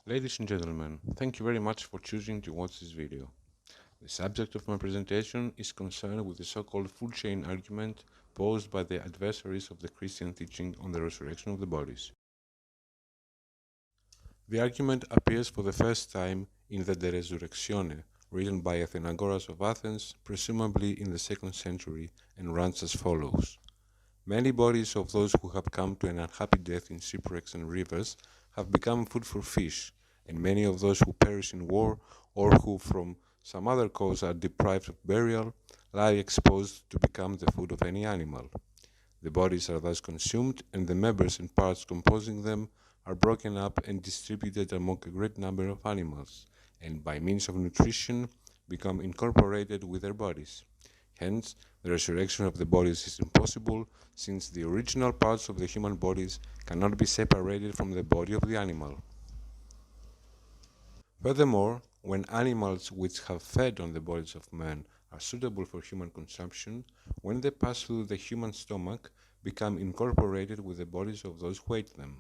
Ladies and gentlemen, thank you very much for choosing to watch this video. The subject of my presentation is concerned with the so-called food chain argument posed by the adversaries of the Christian teaching on the resurrection of the bodies. The argument appears for the first time in the De Resurrectione, written by Athenagoras of Athens, presumably in the 2nd century, and runs as follows. Many bodies of those who have come to an unhappy death in shipwrecks and rivers have become food for fish, and many of those who perish in war or who from some other cause are deprived of burial lie exposed to become the food of any animal. The bodies are thus consumed, and the members and parts composing them are broken up and distributed among a great number of animals, and by means of nutrition become incorporated with their bodies. Hence, the resurrection of the bodies is impossible, since the original parts of the human bodies cannot be separated from the body of the animal. Furthermore, when animals which have fed on the bodies of men are suitable for human consumption, when they pass through the human stomach, become incorporated with the bodies of those who ate them.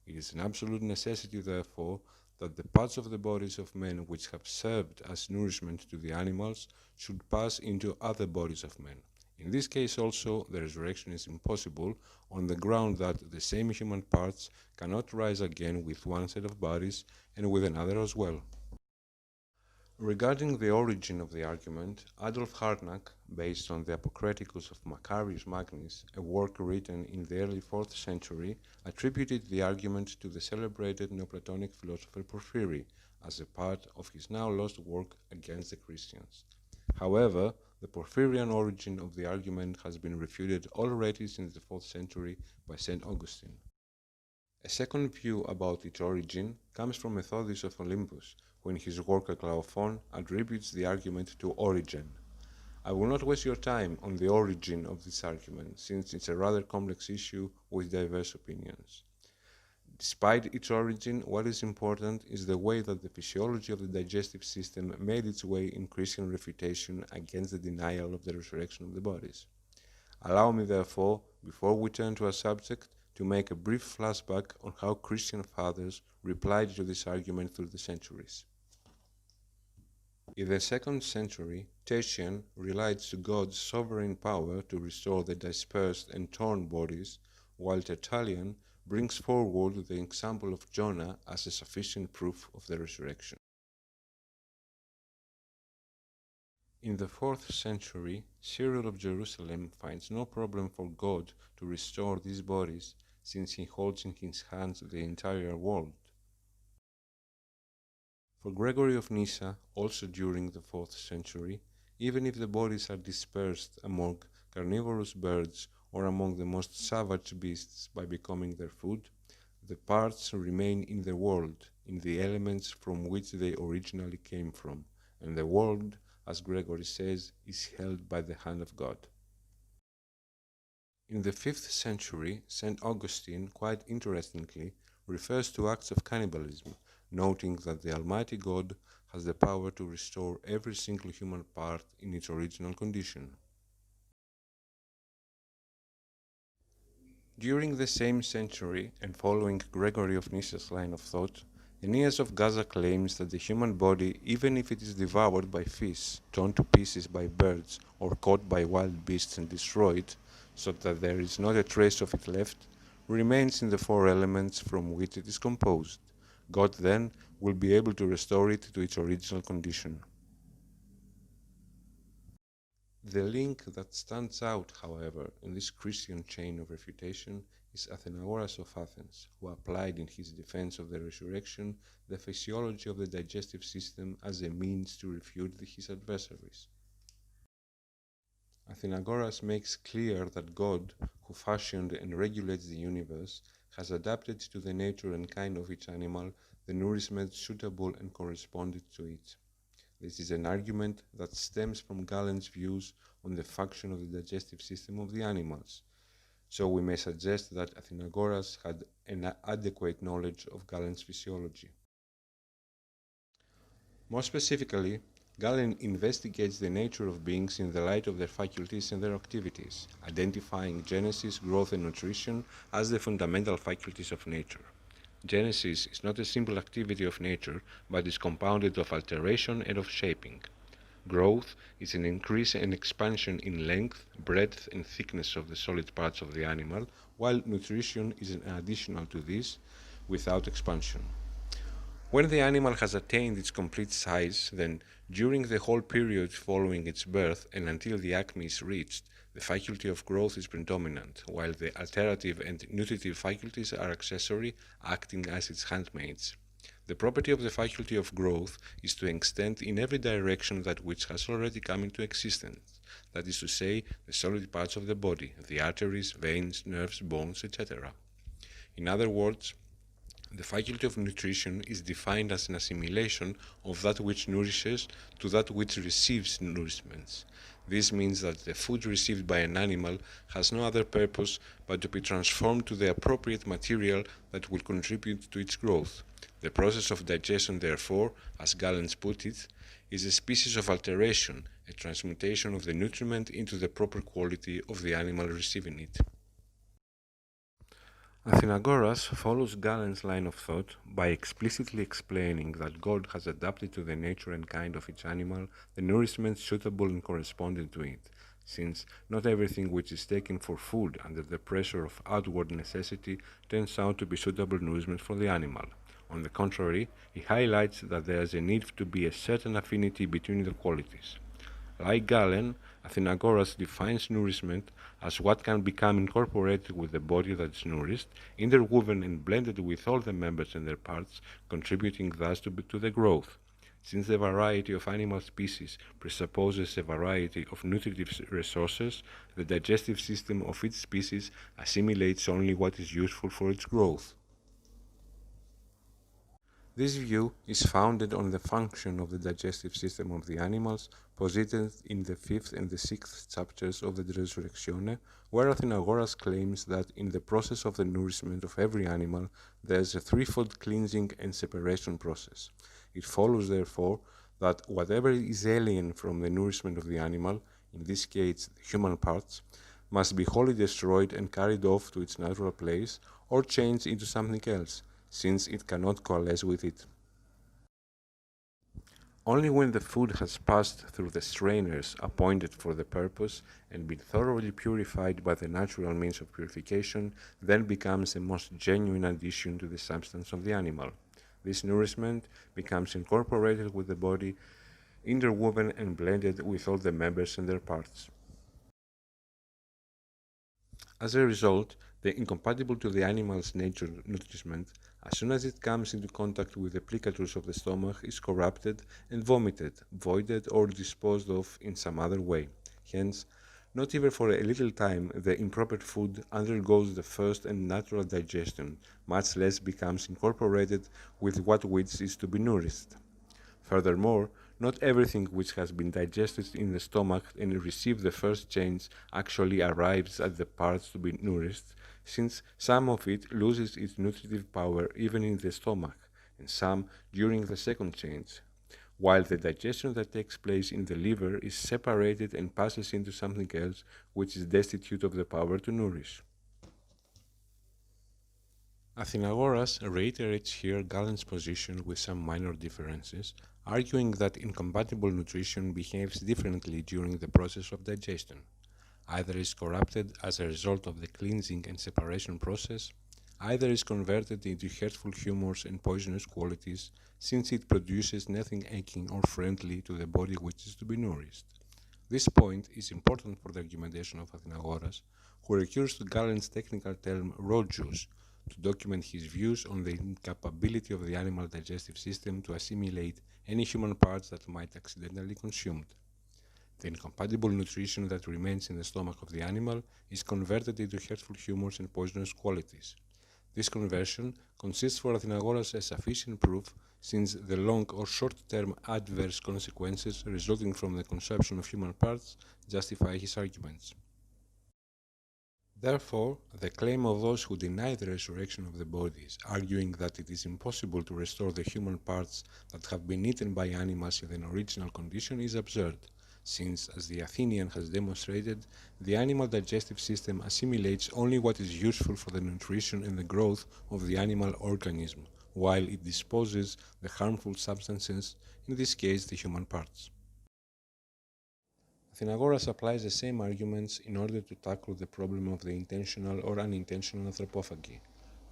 It is an absolute necessity, therefore, that the parts of the bodies of men which have served as nourishment to the animals should pass into other bodies of men. In this case also, the resurrection is impossible, on the ground that the same human parts cannot rise again with one set of bodies and with another as well. Regarding the origin of the argument, Adolf Harnack, based on the Apocryphos of Macarius Magnus, a work written in the early 4th century, attributed the argument to the celebrated Neoplatonic philosopher Porphyry as a part of his now lost work against the Christians. However, the Porphyrian origin of the argument has been refuted already since the 4th century by St. Augustine. A second view about its origin comes from Methodius of Olympus, who in his work Aklaophon attributes the argument to Origen. I will not waste your time on the origin of this argument, since it's a rather complex issue with diverse opinions. Despite its origin, what is important is the way that the physiology of the digestive system made its way in Christian refutation against the denial of the resurrection of the bodies. Allow me, therefore, before we turn to our subject, to make a brief flashback on how Christian fathers replied to this argument through the centuries. In the 2nd century, Tatian relied to God's sovereign power to restore the dispersed and torn bodies, while Tertullian brings forward the example of Jonah as a sufficient proof of the resurrection. In the 4th century, Cyril of Jerusalem finds no problem for God to restore these bodies, since he holds in his hands the entire world. For Gregory of Nyssa, also during the 4th century, even if the bodies are dispersed among carnivorous birds or among the most savage beasts by becoming their food, the parts remain in the world, in the elements from which they originally came from, and the world, as Gregory says, is held by the hand of God. In the 5th century, St. Augustine, quite interestingly, refers to acts of cannibalism, noting that the Almighty God has the power to restore every single human part in its original condition. During the same century, and following Gregory of Nyssa's line of thought, Aeneas of Gaza claims that the human body, even if it is devoured by fish, torn to pieces by birds, or caught by wild beasts and destroyed, so that there is not a trace of it left, remains in the 4 elements from which it is composed. God then will be able to restore it to its original condition. The link that stands out, however, in this Christian chain of refutation is Athenagoras of Athens, who applied in his defense of the resurrection the physiology of the digestive system as a means to refute his adversaries. Athenagoras makes clear that God, who fashioned and regulates the universe, has adapted to the nature and kind of each animal the nourishment suitable and corresponding to it. This is an argument that stems from Galen's views on the function of the digestive system of the animals, so we may suggest that Athenagoras had an adequate knowledge of Galen's physiology. More specifically, Galen investigates the nature of beings in the light of their faculties and their activities, identifying genesis, growth, and nutrition as the fundamental faculties of nature. Genesis is not a simple activity of nature, but is compounded of alteration and of shaping. Growth is an increase and expansion in length, breadth, and thickness of the solid parts of the animal, while nutrition is an additional to this, without expansion. When the animal has attained its complete size, then, during the whole period following its birth and until the acme is reached, the faculty of growth is predominant, while the alterative and nutritive faculties are accessory, acting as its handmaids. The property of the faculty of growth is to extend in every direction that which has already come into existence, that is to say, the solid parts of the body, the arteries, veins, nerves, bones, etc. In other words, the faculty of nutrition is defined as an assimilation of that which nourishes to that which receives nourishments. This means that the food received by an animal has no other purpose but to be transformed to the appropriate material that will contribute to its growth. The process of digestion, therefore, as Galen put it, is a species of alteration, a transmutation of the nutriment into the proper quality of the animal receiving it. Athenagoras follows Galen's line of thought by explicitly explaining that God has adapted to the nature and kind of each animal the nourishment suitable and corresponding to it, since not everything which is taken for food under the pressure of outward necessity turns out to be suitable nourishment for the animal. On the contrary, he highlights that there is a need to be a certain affinity between the qualities. Like Galen, Athenagoras defines nourishment as what can become incorporated with the body that is nourished, interwoven and blended with all the members and their parts, contributing thus to the growth. Since the variety of animal species presupposes a variety of nutritive resources, the digestive system of each species assimilates only what is useful for its growth. This view is founded on the function of the digestive system of the animals, posited in the 5th and the 6th chapters of the Resurrectione, where Athenagoras claims that in the process of the nourishment of every animal there is a threefold cleansing and separation process. It follows, therefore, that whatever is alien from the nourishment of the animal, in this case the human parts, must be wholly destroyed and carried off to its natural place, or changed into something else, since it cannot coalesce with it. Only when the food has passed through the strainers appointed for the purpose and been thoroughly purified by the natural means of purification, then becomes a most genuine addition to the substance of the animal. This nourishment becomes incorporated with the body, interwoven and blended with all the members and their parts. As a result, the incompatible to the animal's nature nourishment, as soon as it comes into contact with the plicatures of the stomach, is corrupted and vomited, voided or disposed of in some other way. Hence, not even for a little time the improper food undergoes the first and natural digestion, much less becomes incorporated with what which is to be nourished. Furthermore, not everything which has been digested in the stomach and received the first change actually arrives at the parts to be nourished, since some of it loses its nutritive power even in the stomach, and some during the second change, while the digestion that takes place in the liver is separated and passes into something else which is destitute of the power to nourish. Athenagoras reiterates here Galen's position with some minor differences, arguing that incompatible nutrition behaves differently during the process of digestion. Either is corrupted as a result of the cleansing and separation process, either is converted into hurtful humors and poisonous qualities, since it produces nothing aching or friendly to the body which is to be nourished. This point is important for the argumentation of Athenagoras, who recurs to Galen's technical term raw juice to document his views on the incapability of the animal digestive system to assimilate any human parts that might accidentally consumed. The incompatible nutrition that remains in the stomach of the animal is converted into hurtful humors and poisonous qualities. This conversion consists for Athenagoras a sufficient proof, since the long or short-term adverse consequences resulting from the consumption of human parts justify his arguments. Therefore, the claim of those who deny the resurrection of the bodies, arguing that it is impossible to restore the human parts that have been eaten by animals in their original condition, is absurd, since, as the Athenian has demonstrated, the animal digestive system assimilates only what is useful for the nutrition and the growth of the animal organism, while it disposes the harmful substances, in this case the human parts. Athenagoras applies the same arguments in order to tackle the problem of the intentional or unintentional anthropophagy.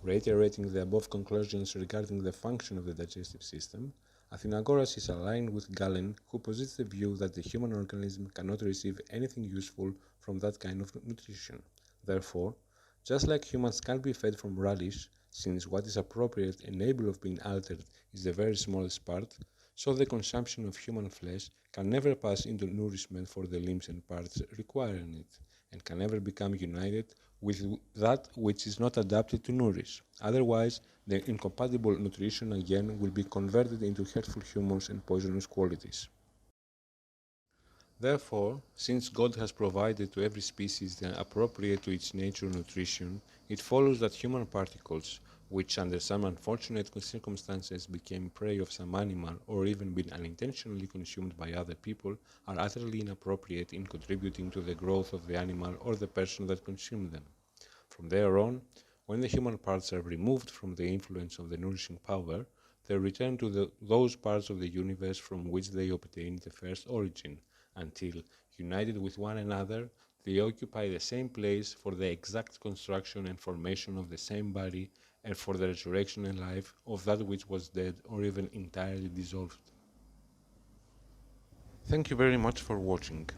Reiterating the above conclusions regarding the function of the digestive system, Athenagoras is aligned with Galen, who posits the view that the human organism cannot receive anything useful from that kind of nutrition. Therefore, just like humans can't be fed from radish, since what is appropriate and able of being altered is the very smallest part, so the consumption of human flesh can never pass into nourishment for the limbs and parts requiring it, and can never become united with that which is not adapted to nourish. Otherwise, the incompatible nutrition again will be converted into hurtful humors and poisonous qualities. Therefore, since God has provided to every species the appropriate to its nature nutrition, it follows that human particles, which under some unfortunate circumstances became prey of some animal or even been unintentionally consumed by other people, are utterly inappropriate in contributing to the growth of the animal or the person that consumed them. From there on, when the human parts are removed from the influence of the nourishing power, they return to those parts of the universe from which they obtained the first origin, until, united with one another, they occupy the same place for the exact construction and formation of the same body and for the resurrection and life of that which was dead or even entirely dissolved. Thank you very much for watching.